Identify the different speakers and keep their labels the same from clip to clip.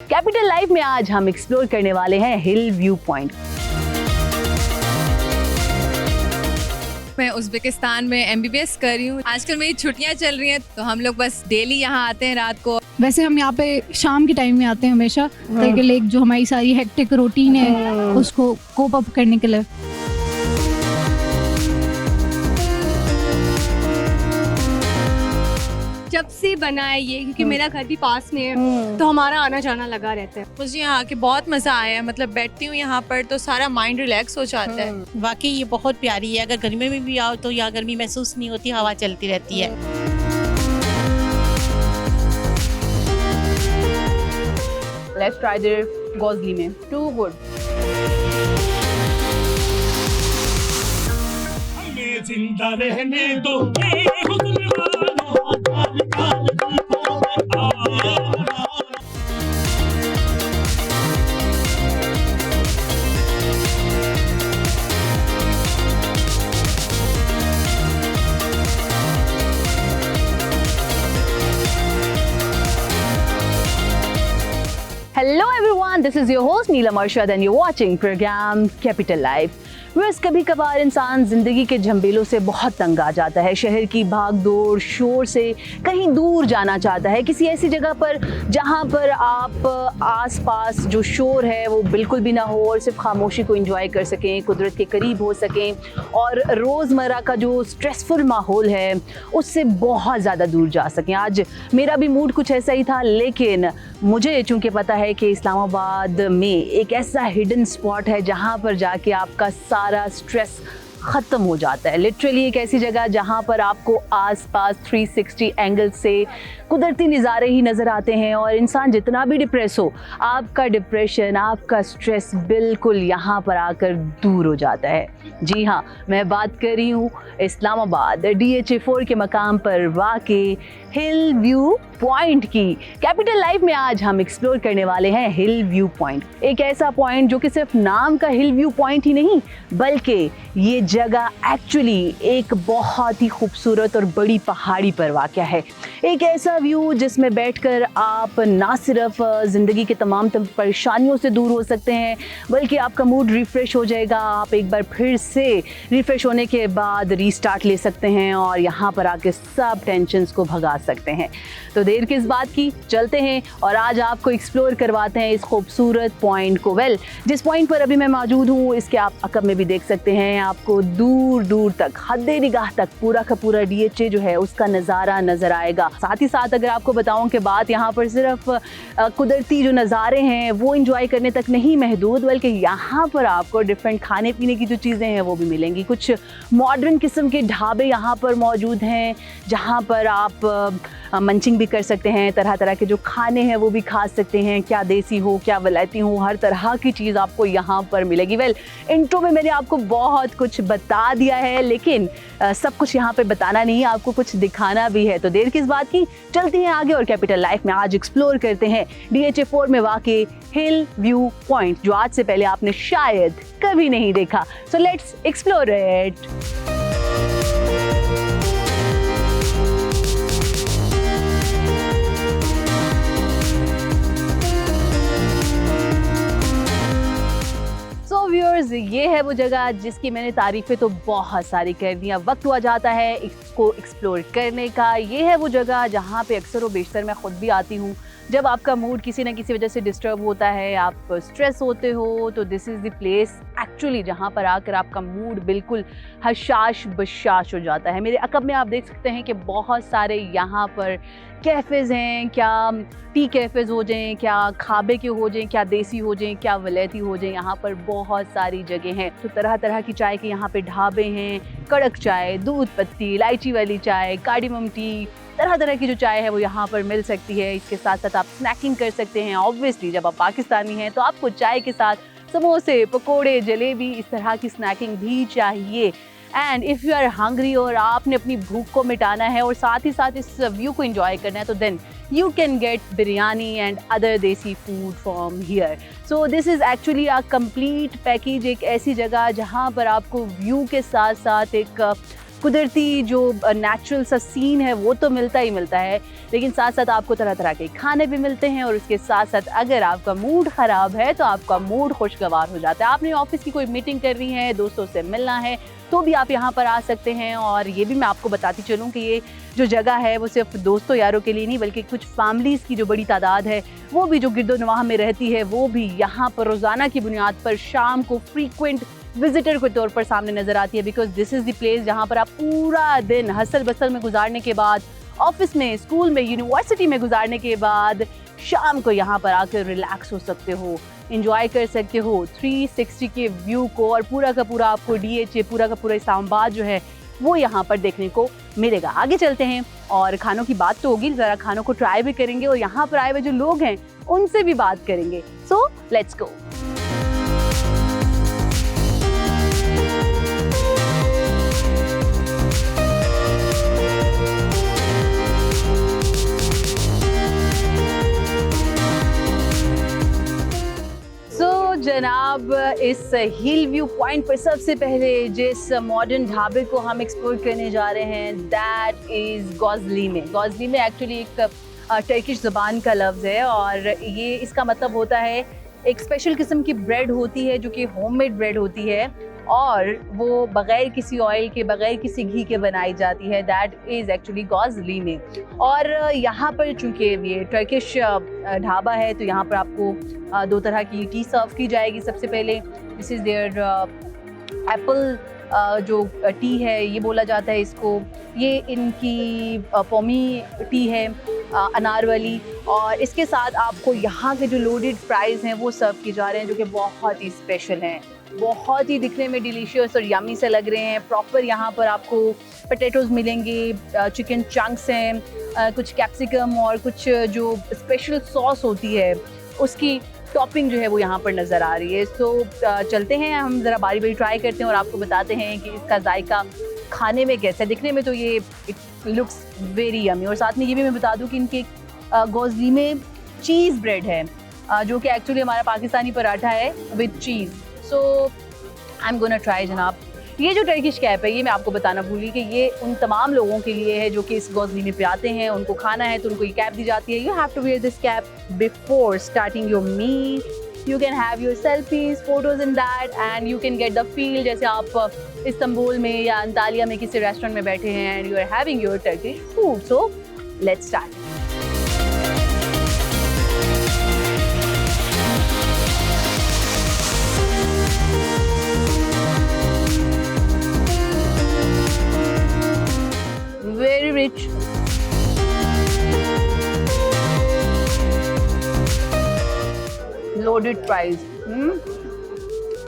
Speaker 1: Capital life में आज हम एक्सप्लोर करने वाले हैं हिल व्यू पॉइंट।
Speaker 2: मैं उज़्बेकिस्तान में MBBS कर रही हूँ। आजकल मेरी छुट्टियाँ चल रही हैं तो हम लोग बस डेली यहाँ आते हैं रात को।
Speaker 3: वैसे हम यहाँ पे शाम के टाइम में आते हैं हमेशा, ताकि लाइक जो हमारी सारी हेक्टिक रूटीन है उसको कोप अप करने के लिए।
Speaker 4: जब से बना है ये, क्योंकि मेरा घर भी पास में है तो हमारा आना जाना लगा रहता है।
Speaker 2: मुझे यहाँ आके बहुत मज़ा आया है। मतलब बैठती हूँ यहाँ पर तो सारा माइंड रिलैक्स हो जाता है।
Speaker 5: वाकई ये बहुत प्यारी है। अगर गर्मी में भी आओ तो यहाँ गर्मी महसूस नहीं होती, हवा चलती रहती है।
Speaker 1: लेट्स ट्राई द गोजली में, टू गुड।
Speaker 6: हमें जिंदा रहने दो
Speaker 1: Hello everyone, this is your host Neelam Arshad and you're watching program Capital Life। बस कभी कभार इंसान ज़िंदगी के झंबेलों से बहुत तंग आ जाता है। शहर की भागदौड़ शोर से कहीं दूर जाना चाहता है, किसी ऐसी जगह पर जहाँ पर आप आसपास जो शोर है वो बिल्कुल भी ना हो और सिर्फ खामोशी को एंजॉय कर सकें, कुदरत के करीब हो सकें और रोज़मर्रा का जो स्ट्रेसफुल माहौल है उससे बहुत ज़्यादा दूर जा सकें। आज मेरा भी मूड कुछ ऐसा ही था, लेकिन मुझे चूँकि पता है कि इस्लामाबाद में एक ऐसा हिडन स्पॉट है जहाँ पर जाके आपका सारा स्ट्रेस ख़त्म हो जाता है। लिटरली एक ऐसी जगह जहाँ पर आपको आसपास 360 एंगल से कुदरती नज़ारे ही नज़र आते हैं और इंसान जितना भी डिप्रेस हो, आपका डिप्रेशन, आपका स्ट्रेस बिल्कुल यहाँ पर आकर दूर हो जाता है। जी हाँ, मैं बात कर रही हूँ इस्लामाबाद DHA 4 के मकाम पर वाक़े हिल व्यू पॉइंट की। कैपिटल लाइफ में आज हम एक्सप्लोर करने वाले हैं हिल व्यू पॉइंट, एक ऐसा पॉइंट जो कि सिर्फ नाम का हिल व्यू पॉइंट ही नहीं, बल्कि ये जगह एक्चुअली एक बहुत ही खूबसूरत और बड़ी पहाड़ी पर वाक़या है। एक ऐसा व्यू जिसमें बैठकर आप ना सिर्फ ज़िंदगी के तमाम परेशानियों से दूर हो सकते हैं, बल्कि आपका मूड रिफ़्रेश हो जाएगा। आप एक बार फिर से रिफ़्रेश होने के बाद रीस्टार्ट ले सकते हैं और यहाँ पर आके सब टेंशन्स को भगा सकते हैं। तो देर किस बात की, चलते हैं और आज आपको एक्सप्लोर करवाते हैं इस खूबसूरत पॉइंट को। जिस पॉइंट पर अभी मैं मौजूद हूँ इसके आप अकब में भी देख सकते हैं, आपको दूर दूर तक, हद्दे निगाह तक पूरा का पूरा DHA जो है उसका नज़ारा नज़र आएगा। साथ ही साथ अगर आपको बताऊं कि बात यहाँ पर सिर्फ कुदरती जो नज़ारे हैं वो इंजॉय करने तक नहीं महदूद, बल्कि यहाँ पर आपको डिफरेंट खाने पीने की जो चीज़ें हैं वो भी मिलेंगी। कुछ मॉडर्न किस्म के ढाबे यहाँ पर मौजूद हैं जहाँ पर आप मंचिंग भी कर सकते हैं, तरह तरह के जो खाने हैं वो भी खा सकते हैं, क्या देसी हो क्या वलायती हो, हर तरह की चीज़ आपको यहाँ पर मिलेगी। इंट्रो में मैंने आपको बहुत कुछ बता दिया है, लेकिन सब कुछ यहाँ पे बताना नहीं, आपको कुछ दिखाना भी है। तो देर किस बात की, चलते हैं आगे और कैपिटल लाइफ में आज एक्सप्लोर करते हैं DHA 4 में वाक़े हिल व्यू पॉइंट, जो आज से पहले आपने शायद कभी नहीं देखा। So let's explore it. Viewers, ये है वो जगह जिसकी मैंने तारीफ़ें तो बहुत सारी कर दी। अब वक्त हुआ जाता है इसको एक्सप्लोर करने का। ये है वो जगह जहाँ पे अक्सर व बेशतर मैं ख़ुद भी आती हूँ जब आपका मूड किसी न किसी वजह से डिस्टर्ब होता है, आप स्ट्रेस होते हो, तो this is the place actually जहाँ पर आकर आपका मूड बिल्कुल हशाश बशाश हो जाता है। मेरे अकब में आप देख सकते हैं कि बहुत सारे यहाँ पर कैफ़ेज़ हैं, क्या टी कैफ़ेज़ हो जाएं, क्या खाबे के हो जाएं, क्या देसी हो जाएं, क्या वलैती हो जाएं, यहाँ पर बहुत सारी जगह हैं। तो तरह तरह की चाय के यहाँ पे ढाबे हैं, कड़क चाय, दूध पत्ती, इलायची वाली चाय, कार्डिमम टी, तरह तरह की जो चाय है वो यहाँ पर मिल सकती है। इसके साथ साथ आप स्नैकिंग कर सकते हैं। ऑब्वियसली जब आप पाकिस्तानी हैं तो आपको चाय के साथ समोसे, पकोड़े, जलेबी, इस तरह की स्नैकिंग भी चाहिए। And if you are hungry और आपने अपनी भूख को मिटाना है और साथ ही साथ इस व्यू को एंजॉय करना है, तो then you can get biryani and other desi food from here. So this is actually a complete package, एक ऐसी जगह जहाँ पर आपको व्यू के साथ साथ एक कुदरती जो नेचुरल सा सीन है वो तो मिलता ही मिलता है, लेकिन साथ साथ आपको तरह तरह के खाने भी मिलते हैं। और उसके साथ साथ अगर आपका मूड ख़राब है तो आपका मूड खुशगवार हो जाता है। आपने ऑफिस की कोई मीटिंग करनी है, दोस्तों से मिलना है, तो भी आप यहाँ पर आ सकते हैं। और ये भी मैं आपको बताती चलूँ कि ये जो जगह है वो सिर्फ दोस्तों यारों के लिए नहीं, बल्कि कुछ फैमिलीज़ की जो बड़ी तादाद है वो भी जो गिरदोनवाह में रहती है, वो भी यहाँ पर रोज़ाना की बुनियाद पर शाम को फ्रीक्वेंट विजिटर के तौर पर सामने नजर आती है। Because this is the place जहाँ पर आप पूरा दिन हसल बसल में गुजारने के बाद, ऑफिस में, स्कूल में, यूनिवर्सिटी में गुजारने के बाद शाम को यहाँ पर आकर रिलैक्स हो सकते हो, इंजॉय कर सकते हो 360 के व्यू को। और पूरा का पूरा आपको DHA, पूरा का पूरा इस्लामाबाद जो है वो यहाँ पर देखने को मिलेगा। आगे चलते हैं और खानों की बात तो होगी, ज़रा खानों को ट्राई भी करेंगे और यहाँ पर आए हुए जो लोग हैं उनसे भी बात करेंगे। So let's go. जनाब, इस हिल व्यू पॉइंट पर सबसे पहले जिस मॉडर्न ढाबे को हम एक्सप्लोर करने जा रहे हैं दैट इज़ गॉज़लीमे। गॉज़लीमे एक्चुअली एक टर्किश ज़बान का लफ्ज़ है और ये इसका मतलब होता है एक स्पेशल किस्म की ब्रेड होती है जो कि होममेड ब्रेड होती है और वो बग़ैर किसी ऑयल के, बग़ैर किसी घी के बनाई जाती है। That is actually gozleme. और यहाँ पर चूँकि ये टर्किश ढाबा है तो यहाँ पर आपको दो तरह की टी सर्व की जाएगी। सबसे पहले दिस इज़ देयर एप्पल जो टी है, ये बोला जाता है इसको, ये इनकी पोमी टी है अनार वाली। और इसके साथ आपको यहाँ के जो लोडेड फ्राइज़ हैं वो सर्व किए जा रहे हैं जो कि बहुत ही स्पेशल हैं, बहुत ही दिखने में डिलीशियस और यम्मी से लग रहे हैं। प्रॉपर यहाँ पर आपको पोटैटोज़ मिलेंगे, चिकन चंक्स हैं, कुछ कैप्सिकम और कुछ जो स्पेशल सॉस होती है उसकी टॉपिंग जो है वो यहाँ पर नज़र आ रही है। सो चलते हैं, हम ज़रा बारी बारी ट्राई करते हैं और आपको बताते हैं कि इसका जायका खाने में कैसा है। दिखने में तो ये इट लुक्स वेरी यम्मी। और साथ में ये भी मैं बता दूँ कि इनके गॉज़लीमे चीज़ ब्रेड है जो कि एक्चुअली हमारा पाकिस्तानी पराठा है with cheese. So I am gonna try जनाब। ये जो टर्किश कैप है ये मैं आपको बताना भूली कि ये उन तमाम लोगों के लिए है जो कि इस गॉज़लीमे पे आते हैं, उनको खाना है तो उनको ये कैप दी जाती है। You have to wear this cap before starting your meal. You can have your selfies, photos in that and you can get the feel जैसे आप इस्तांबुल में या अंतालिया में किसी रेस्टोरेंट में बैठे हैं and you are having your Turkish food. So let's start. Very rich. Loaded fries.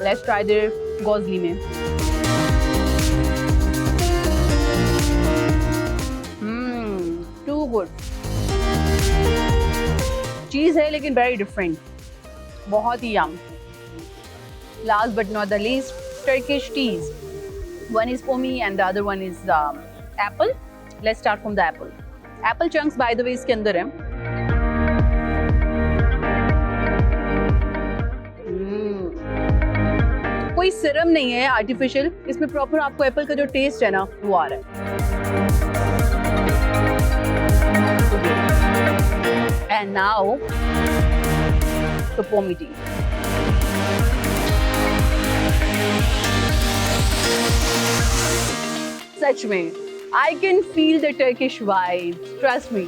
Speaker 1: Let's try the gozleme. Too good. चीज़ है लेकिन very different. बहुत ही yum. Last but not the least, Turkish teas. One is pomi and the other one is apple. Let's start from the apple. Apple chunks by the way इसके अंदर है। कोई सिरम नहीं है artificial, इसमें प्रॉपर आपको Apple का जो टेस्ट है ना वो आ रहा है। And now the pomi tea. सच में I can feel the Turkish vibes, trust me.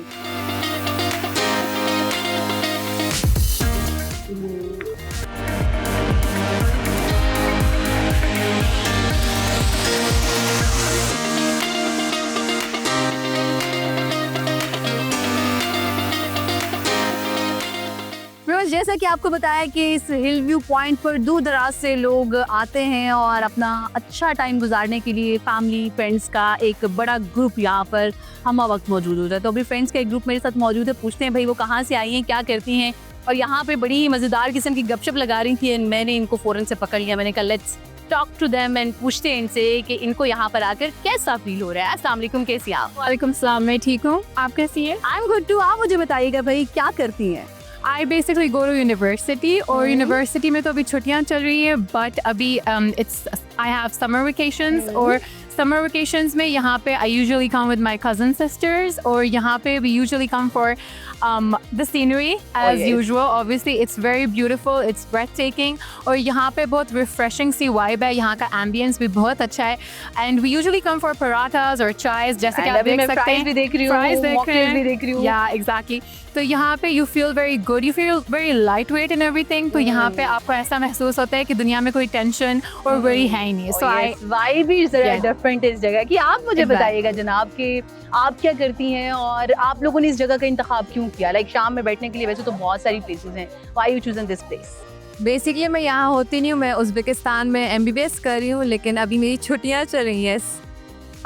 Speaker 1: जैसा कि आपको बताया कि इस हिल व्यू पॉइंट पर दूर दराज से लोग आते हैं और अपना अच्छा टाइम गुजारने के लिए फैमिली फ्रेंड्स का एक बड़ा ग्रुप यहाँ पर हम वक्त मौजूद होता है। तो अभी फ्रेंड्स का एक ग्रुप मेरे साथ मौजूद है, पूछते हैं भाई वो कहाँ से आई हैं, क्या करती हैं। और यहाँ पे बड़ी मज़ेदार किस्म की गपशप लगा रही थी, मैंने इनको फ़ौरन से पकड़ लिया। मैंने कहा let's talk to them and पूछते हैं इनसे कि इनको यहाँ पर आकर कैसा फील हो रहा है। अस्सलाम वालेकुम, कैसी आप?
Speaker 3: वालेकुम सलाम, मैं ठीक हूँ, आप कैसी हैं?
Speaker 1: I am good too. आप मुझे बताइएगा भाई क्या करती हैं?
Speaker 3: I basically go to university और यूनिवर्सिटी में तो अभी छुट्टियाँ चल रही हैं बट अभी it's
Speaker 7: I have summer vacations or summer vacations में यहाँ पे I usually come with my cousin sisters और यहाँ पे we usually come for the scenery as
Speaker 1: yes.
Speaker 7: usual. Obviously it's very beautiful, it's breathtaking और यहाँ पे बहुत refreshing सी vibe है, यहाँ का ambience भी बहुत अच्छा है and we usually come for parathas or chais जैसे कि
Speaker 1: And
Speaker 7: आप
Speaker 1: अभी
Speaker 7: देख
Speaker 1: मैं
Speaker 7: सकते
Speaker 1: fries
Speaker 7: हैं.
Speaker 1: भी देख रही हूँ,
Speaker 7: Fries देख रहे
Speaker 1: mocktails भी
Speaker 7: हैं.
Speaker 1: देख रही हूँ.
Speaker 7: Yeah, exactly. तो यहाँ पे you feel very good, you feel very lightweight and everything. तो यहाँ पे आपको ऐसा महसूस होता है कि दुनिया में कोई टेंशन और वरी है ही नहीं. So I
Speaker 1: वाइब भी जरा
Speaker 7: Yes.
Speaker 1: डिफरेंट इस जगह की. आप मुझे
Speaker 7: Exactly.
Speaker 1: बताइएगा जनाब कि आप क्या करती हैं और आप लोगों ने इस जगह का इंतखाब क्यों किया? लाइक शाम में बैठने के लिए वैसे तो बहुत सारी प्लेसेस हैं. Why you chosen this place?
Speaker 2: Basically मैं यहाँ होती नहीं हूँ, मैं उज़्बेकिस्तान में MBBS कर रही हूँ, लेकिन अभी मेरी छुट्टियाँ चल रही हैं.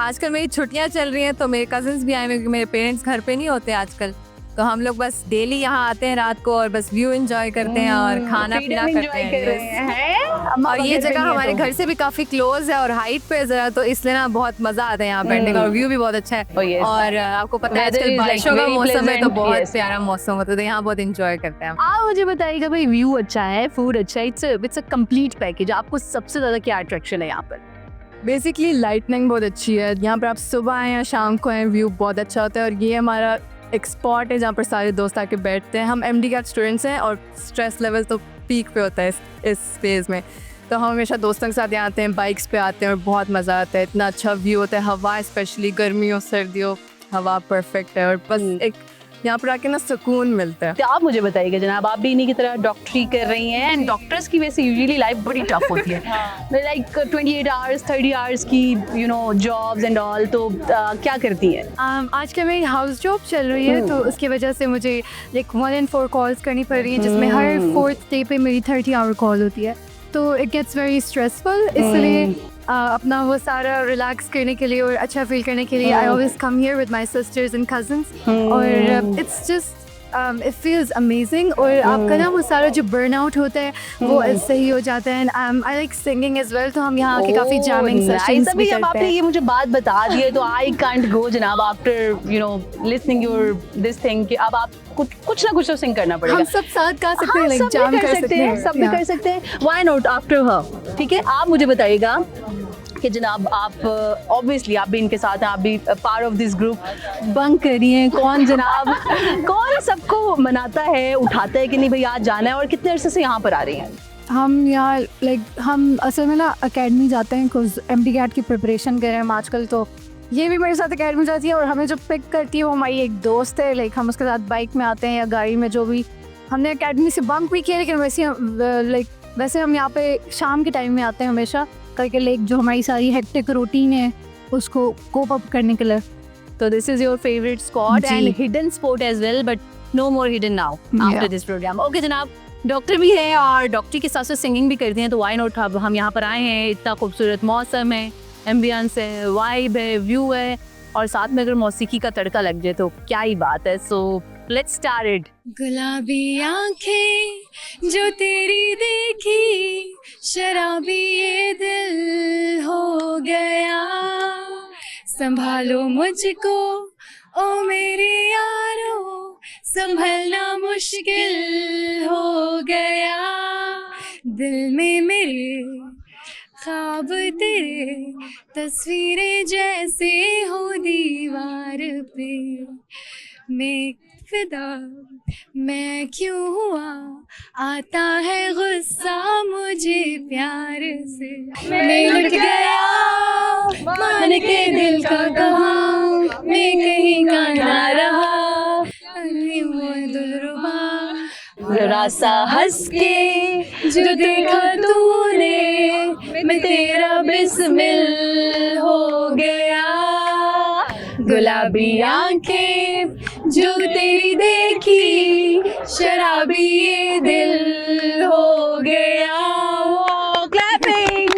Speaker 2: आजकल मेरी छुट्टियाँ चल रही हैं तो मेरे कज़न्स भी आए हुए क्योंकि मेरे पेरेंट्स घर पे नहीं होते आजकल. तो हम लोग बस डेली यहाँ आते हैं रात को और बस व्यू एंजॉय करते हैं और खाना पीना करते हैं. और ये जगह हमारे घर से भी काफ़ी क्लोज है और हाइट पे है ज़रा, तो इसलिए ना बहुत मज़ा आता है यहाँ बैठने का और व्यू भी बहुत अच्छा है.
Speaker 1: Oh, yes.
Speaker 2: और आपको पता है
Speaker 1: Weather
Speaker 2: आजकल
Speaker 1: is, like,
Speaker 2: बारिशों का
Speaker 1: very
Speaker 2: मौसम है तो
Speaker 1: pleasant,
Speaker 2: बहुत
Speaker 1: yes.
Speaker 2: प्यारा मौसम होता है, तो यहाँ बहुत इंजॉय करते हैं.
Speaker 1: आप मुझे बताइएगा भाई, व्यू अच्छा है, फूड अच्छा है, इट्स अ कंप्लीट पैकेज. आपको सबसे ज्यादा क्या अट्रैक्शन है यहाँ पर?
Speaker 2: बेसिकली लाइटनिंग बहुत अच्छी है यहाँ पर. आप सुबह आए या शाम को आए, व्यू बहुत अच्छा होता है. और ये हमारा एक स्पॉट है जहाँ पर सारे दोस्त आके बैठते हैं. हम MD का स्टूडेंट्स हैं और स्ट्रेस लेवल तो पीक पे होता है इस फेज़ में. तो हम हमेशा दोस्तों के साथ यहाँ आते हैं, बाइक्स पे आते हैं और बहुत मज़ा आता है. इतना अच्छा व्यू होता है, हवा स्पेशली गर्मियों सर्दियों हवा परफेक्ट है और बस एक यहाँ पर आके ना सुकून मिलता है.
Speaker 1: तो आप मुझे बताइएगा जनाब, आप भी इन्हीं की तरह डॉक्टरी कर रही हैं एंड डॉक्टर्स की वैसे यूजुअली लाइफ बड़ी टफ होती है. लाइक 28 आवर्स 30 आवर्स की you know jobs and all. तो क्या करती हैं?
Speaker 7: आजकल मेरी हाउस जॉब चल रही है तो उसकी वजह से मुझे लाइक 1 in 4 कॉल्स करनी पड़ रही है जिसमें हर 4th डे पे मेरी 30 आवर कॉल होती है. तो इट गेट्स वेरी स्ट्रेसफुल. इसलिए अपना वो सारा रिलैक्स करने के लिए और अच्छा फील करने के लिए I always come here with my sisters and cousins और it's just it feels amazing. और आपका ना वो सारा जो बर्न आउट होता है वो सही हो जाता है. And I like singing as well, तो हम यहाँ के काफ़ी जैमिंग सेशंस भी
Speaker 1: जब
Speaker 7: करते
Speaker 1: आपने
Speaker 7: हैं.
Speaker 1: ये मुझे बात बता दी है तो आई कांट गो जनाब after you know listening your this thing कि अब आप कुछ ना कुछ तो सिंग करना पड़ेगा.
Speaker 7: हम सब साथ गा सकते हैं,
Speaker 1: हाँ,
Speaker 7: लाइक
Speaker 1: सब
Speaker 7: जैम
Speaker 1: भी कर सकते हैं, सब भी कर सकते हैं. Why not after her? ठीक है, आप मुझे बताइएगा कि जनाब आप ऑब्वियसली आप भी इनके साथ हैं, आप भी part of this group. Bunk करिए कौन जनाब? कौन सबको मनाता है, उठाता है कि नहीं भाई आज जाना है? और कितने अरसे से यहाँ पर आ रही हैं?
Speaker 3: हम यहाँ लाइक हम असल में ना अकेडमी जाते हैं कुछ MD कैट की प्रिपरेशन कर रहे हैं हम आजकल. तो ये भी मेरे साथ अकेडमी जाती है और हमें जो पिक करती है वो हमारी एक दोस्त है. लाइक हम उसके साथ बाइक में आते हैं या गाड़ी में, जो भी. हमने अकेडमी से बंक भी किया लेकिन वैसे हम यहाँ पे शाम के टाइम में आते हैं हमेशा, करके लाइक जो हमारी सारी हेक्टिक रूटीन है उसको कोप अप करने के लिए.
Speaker 1: So this is your favorite spot
Speaker 3: जी.
Speaker 1: and hidden spot as well, but no more hidden now after
Speaker 3: Yeah.
Speaker 1: this program. Okay जनाब, डॉक्टर भी है और डॉक्टरी के साथ साथ सिंगिंग भी करती हैं, तो वाई नॉट. अब हम यहाँ पर आए हैं, इतना खूबसूरत मौसम है, एम्बियंस है, वाइब है, व्यू है और साथ में अगर मौसीकी का तड़का लग जाए तो क्या ही बात है. सो लेट्स स्टार्ट इट.
Speaker 2: गुलाबी आंखें जो तेरी देखी, शराबी ये दिल हो गया. संभालो मुझको ओ मेरे यारो, संभलना मुश्किल हो गया. दिल में मेरे ख्वाब तेरे, तस्वीरें जैसे हो दीवार पे. मैं फिदा मैं क्यों हुआ, आता है गुस्सा मुझे प्यार से. मैं लुट गया मान के दिल का कहा, मैं कहीं का ना रहा. दिलरुबा
Speaker 1: जरा सा हंस के
Speaker 2: जो देखा तूने, मैं तेरा बिस्मिल हो गया. गुलाबी आंखें जो तेरी देखी, शराबी ये दिल हो गया.
Speaker 1: वो क्लैपिंग.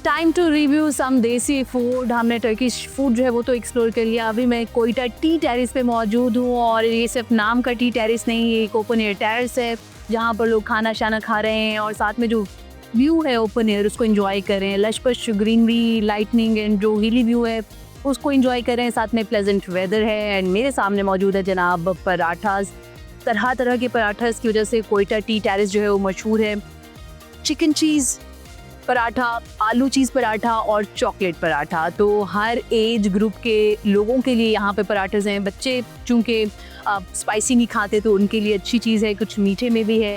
Speaker 1: टाइम टू रिव्यू सम देसी फूड। हमने टर्किश फूड जो है वो तो एक्सप्लोर कर लिया। अभी मैं कोयटा टी टेरेस पे मौजूद हूँ और ये सिर्फ नाम का टी टेरेस नहीं, ये एक ओपन एयर टेरेस है जहाँ पर लोग खाना शाना खा रहे हैं और साथ में जो व्यू है ओपन एयर उसको एंजॉय कर रहे हैं। लशपश ग्रीनरी, लाइटनिंग एंड जो हिली व्यू है उसको एंजॉय कर रहे हैं। साथ में प्लेजेंट वेदर है एंड मेरे सामने मौजूद है जनाब पराठास। तरह तरह के पराठास की वजह से कोयटा टी टेरेस जो है वो मशहूर है। चिकन चीज़ पराठा, आलू चीज़ पराठा और चॉकलेट पराठा। तो हर एज ग्रुप के लोगों के लिए यहाँ पे पराठे हैं। बच्चे चूँकि स्पाइसी नहीं खाते तो उनके लिए अच्छी चीज़ है। कुछ मीठे में भी है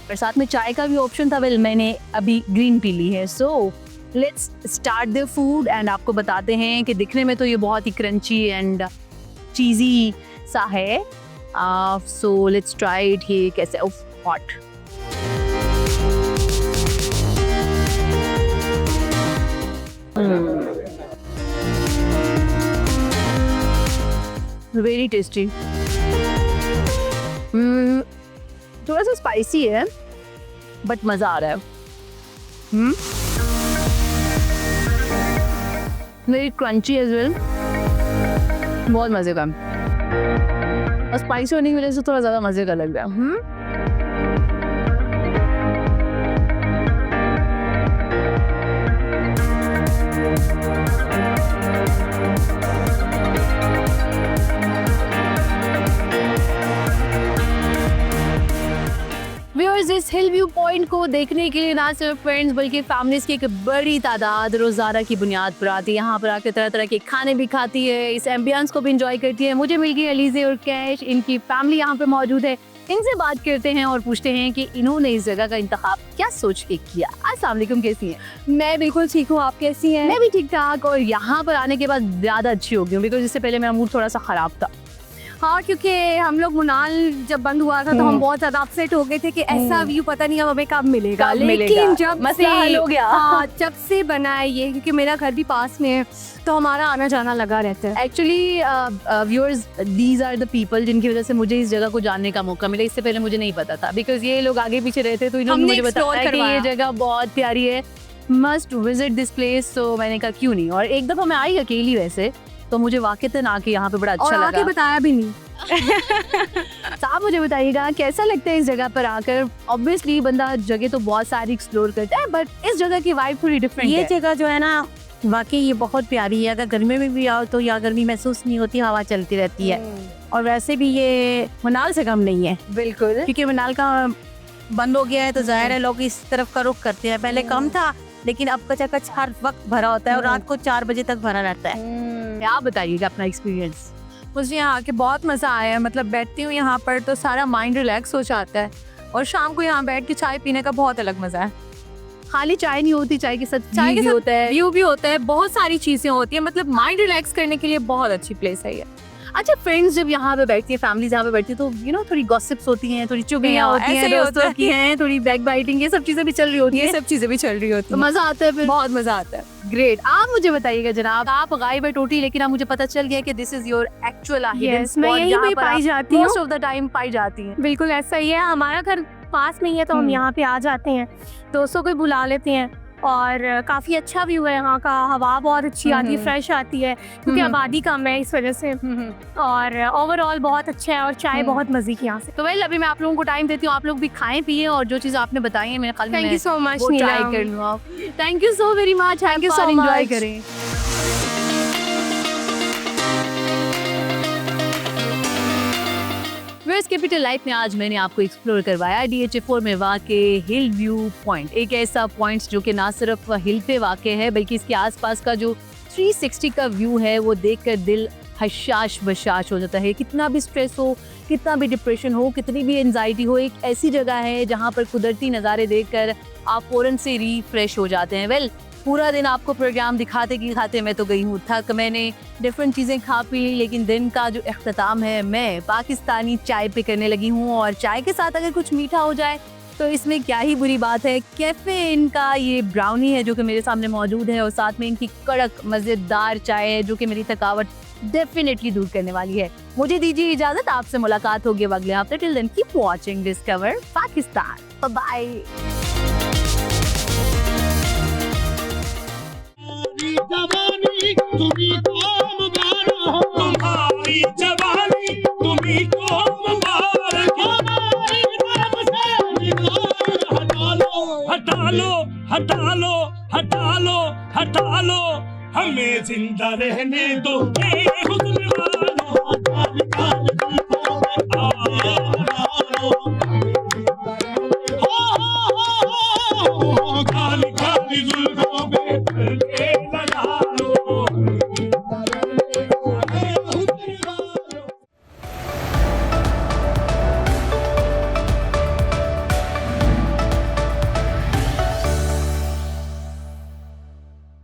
Speaker 1: और साथ में चाय का भी ऑप्शन था। वेल मैंने अभी ग्रीन पी ली है। सो let's start the food and आपको बताते हैं कि दिखने में तो ये बहुत ही क्रंची एंड चीज़ी सा है। So let's try it. ये कैसे हॉट वेरी टेस्टी। थोड़ा सा स्पाइसी है बट मज़ा आ रहा है। वेरी क्रंची एज वेल, बहुत मज़े का और स्पाइसी होने की वजह से थोड़ा ज़्यादा मज़े का लग रहा है। व्यूअर्स, इस हिल व्यू पॉइंट को देखने के लिए ना सिर्फ फ्रेंड्स बल्कि फैमिलीज की एक बड़ी तादाद रोज़ाना की बुनियाद पर आती है। यहाँ पर आकर तरह तरह के खाने भी खाती है, इस एम्बियंस को भी इंजॉय करती है। मुझे मिल गई अलीज़े और कैश, इनकी फैमिली यहाँ पे मौजूद है। इनसे बात करते हैं और पूछते हैं कि इन्होंने इस जगह का इंतखाब क्या सोच के किया। अस्सलाम वालेकुम, कैसी हैं?
Speaker 4: मैं बिल्कुल ठीक हूँ, आप कैसी हैं?
Speaker 1: मैं भी ठीक ठाक और यहाँ पर आने के बाद ज़्यादा अच्छी हो गई हूँ बिकॉज इससे पहले मेरा मूड थोड़ा सा ख़राब था।
Speaker 4: हाँ, क्योंकि हम लोग मुनाल जब बंद हुआ था तो हम बहुत ज्यादा अपसेट हो गए थे कि ऐसा व्यू पता नहीं अब हमें कब मिलेगा।
Speaker 1: कब मिलेगा?
Speaker 4: लेकिन जब
Speaker 1: मसला हल हो गया।
Speaker 4: हाँ, जब से बना है ये, क्योंकि मेरा घर भी पास में है तो हमारा आना जाना लगा रहता है।
Speaker 1: Actually viewers, these are the people जिनकी वजह से मुझे इस जगह को जानने का मौका मिला। इससे पहले मुझे नहीं पता था बिकॉज ये लोग आगे पीछे रहते तो इन्होंने
Speaker 4: हमने
Speaker 1: मुझे बताया
Speaker 4: explore
Speaker 1: कि ये
Speaker 4: करवाया।
Speaker 1: जगह बहुत प्यारी है, मस्ट विजिट दिस प्लेस। तो मैंने कहा क्यों नहीं। और एक दफ़ा मैं आई अकेली वैसे, तो मुझे वाक़ईतन आके यहाँ पे बड़ा
Speaker 4: और
Speaker 1: अच्छा
Speaker 4: आके
Speaker 1: लगा।
Speaker 4: बताया भी नहीं।
Speaker 1: आप मुझे बताइएगा कैसा लगता है इस जगह पर आकर। ऑब्वियसली बंदा जगह तो बहुत सारी एक्सप्लोर करता है बट इस जगह की वाइब थोड़ी डिफरेंट
Speaker 5: ये
Speaker 1: है।
Speaker 5: जगह जो है ना वाकई ये बहुत प्यारी है। अगर गर्मी में भी आओ तो यहाँ गर्मी महसूस नहीं होती, हवा चलती रहती है। और वैसे भी ये मनाल से कम नहीं है
Speaker 1: बिल्कुल।
Speaker 5: क्योंकि मनाल का बंद हो गया है तो जाहिर है लोग इस तरफ का रुख करते हैं। पहले कम था लेकिन अब कचाकच हर वक्त भरा होता है और रात को 4 बजे तक भरा रहता है।
Speaker 1: आप बताइएगा अपना एक्सपीरियंस।
Speaker 2: मुझे यहाँ आके बहुत मज़ा आया है। मतलब बैठती हूँ यहाँ पर तो सारा माइंड रिलैक्स हो जाता है और शाम को यहाँ बैठ के चाय पीने का बहुत अलग मज़ा है।
Speaker 1: खाली चाय नहीं होती, चाय के साथ
Speaker 2: चाय के
Speaker 1: भी
Speaker 2: साथ
Speaker 1: होता है।
Speaker 2: व्यू भी होता है, बहुत सारी चीज़ें होती है। मतलब माइंड रिलैक्स करने के लिए बहुत अच्छी प्लेस है ये।
Speaker 1: अच्छा, फ्रेंड्स जब यहाँ पे बैठती है, फैमिलीज यहाँ पे बैठती है तो थोड़ी गॉसिप्स होती हैं, थोड़ी चुगलियाँ
Speaker 2: हाँ,
Speaker 1: होती हैं,
Speaker 2: ऐसे ही होता
Speaker 1: दोस्तों
Speaker 2: है।
Speaker 1: की हैं, थोड़ी बैक बाइटिंग, ये सब चीजें भी चल रही होती
Speaker 2: ये
Speaker 1: हैं।
Speaker 2: सब चीज़ें भी चल रही होती
Speaker 1: तो
Speaker 2: हैं,
Speaker 1: मजा आता है फिर।
Speaker 2: बहुत मज़ा आता है।
Speaker 1: ग्रेट। आप मुझे बताइएगा जनाब, आप गायब है टोटली लेकिन अब मुझे पता चल गया कि this is your actual
Speaker 4: Yes, मैं यहीं पे पाई जाती हूँ।
Speaker 1: मोस्ट ऑफ द टाइम पाई जाती हैं।
Speaker 4: बिल्कुल ऐसा ही है। हमारा घर पास में ही है तो हम यहाँ पे आ जाते हैं, दोस्तों को बुला लेते हैं और काफ़ी अच्छा व्यू है यहाँ का। हवा बहुत अच्छी आती है, फ्रेश आती है क्योंकि आबादी कम है इस वजह से। और ओवरऑल बहुत अच्छा है और चाय बहुत मज़े की यहाँ से।
Speaker 1: तो वेल अभी मैं आप लोगों को टाइम देती हूँ, आप लोग भी खाएं पिए और जो चीज़ आपने बताई है मेरे ख्याल में
Speaker 4: थैंक यू सो मच
Speaker 1: वो ट्राई कर लूँ। Thank you so very much. Thank you sir, enjoy करें। वेस्ट कैपिटल लाइफ में आज मैंने आपको एक्सप्लोर करवाया DH4 में वाक़े हिल व्यू पॉइंट। एक ऐसा पॉइंट जो कि ना सिर्फ हिल पे वाक़ है बल्कि इसके आसपास का जो 360 का व्यू है वो देखकर दिल हशाश बशाश हो जाता है। कितना भी स्ट्रेस हो, कितना भी डिप्रेशन हो, कितनी भी एंजाइटी हो, एक ऐसी जगह है जहाँ पर कुदरती नज़ारे देखकर आप फ़ौरन से रिफ्रेश हो जाते हैं। वेल पूरा दिन आपको प्रोग्राम दिखाते मैं तो गई हूँ थक, मैंने डिफरेंट चीज़ें खा पी ली, लेकिन दिन का जो अख्ताम है मैं पाकिस्तानी चाय पे करने लगी हूँ। और चाय के साथ अगर कुछ मीठा हो जाए तो इसमें क्या ही बुरी बात है। कैफ़े इनका ये ब्राउनी है जो कि मेरे सामने मौजूद है और साथ में इनकी कड़क मज़ेदार चाय है जो कि मेरी थकावट डेफिनेटली दूर करने वाली है। मुझे दीजिए इजाज़त, आपसे मुलाकात होगी अगले हफ्ते। Till then keep watching discover Pakistan. Bye.
Speaker 6: तुम्ही को मुबारक हो, तुम्हारी जवानी तुम्ही को मुबारक हो, हमारी तरफ से निगाह हटा लो, हटा लो, हटा लो, हटा लो, हटा लो, हमें जिंदा रहने दो ए हुस्न वालो, काल काल जुल्फों में काली काली जुल्फों